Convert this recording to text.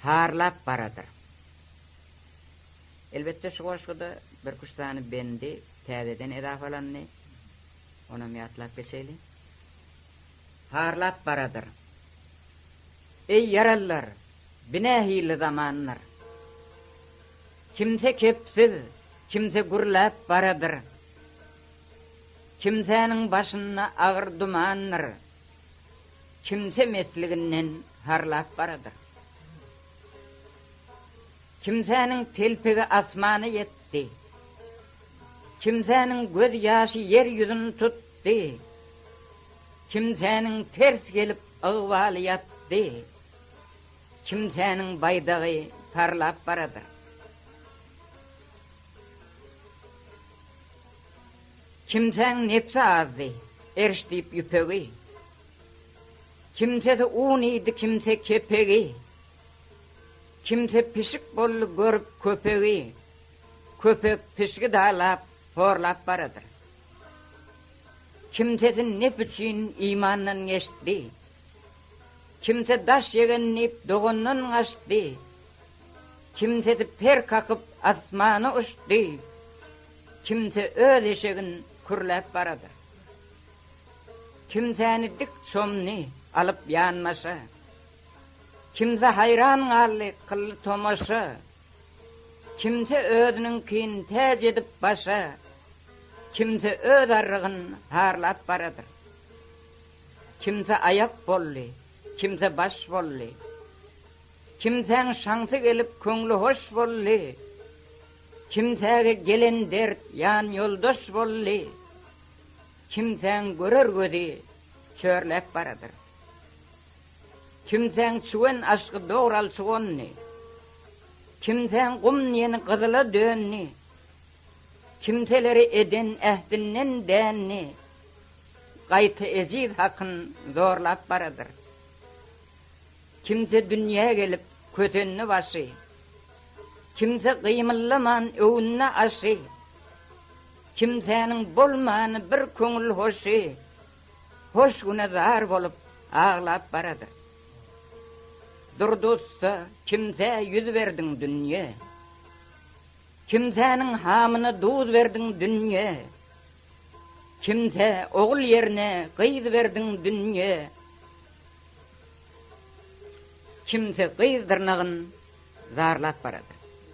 harlap baradır. Elbette şu goşguda bir kuştany bendi täzeden edafalanny. Ona miyatlap geçeli. Harlap baradır. Ey yarallar, binahili zamanlar. Kimse kepsiz, kimse gurlap baradır. Kimsenin başına ağır dumanlar. Kimse mesliginden harlap baradır. Kimsenin telpegi asmanı yetti. Kimsenin göz yaşı yeryüzünü tuttu. Kimsenin ters gelip ıgvalı yattı. Kimsenin baydağı parlap baradır. Kimsenin nefsi azdı, eriştiyip yüpegi. Kimse de un idi, kimse kepegi. Kimse pişik bollu görüp köpegi. Köpek pişki dağlap, horlap baradır. Kimsesin nep üçün imandan geçti. Kimse daş yegen nep doğundan açtı. Kimse de per kakıp asmanı uçtu. Kimse öz eşegin kurlap baradır. Kimseni dik çomni alıp yanmasa. Kimse hayran galli kıllı tomoşa. Kimse özünün kin tez edip başa. Kimse öz arrığın harlap baradır. Kimse ayak bolli, kimse baş bolli. Kimsenin şansı gelip köngülü hoş bolli. Kimsege gelen dert yan yoldaş bolli. Kimsenin görür gödi çörlep baradır. Kimsenin çüven aşkı doğral çuğunni. Kimsenin kum yeni kızıla dönni. Kimseleri eden ehdinden denni. Gayti eziz hakkın zorlap baradır. Kimse dünyaya gelip kötenni başı. Kimse kıymıllaman öğünne aşı. Kimsenin bolmanı bir köngül hoşu. Hoş güne zar bolup ağlap baradır. Durdursa kimse yüz verdin dünya. Kimsenin hamını duz verdin dünya. Kimse oğul yerine kıyız verdin dünya. Kimse kıyız tırnağın zarlap baradır.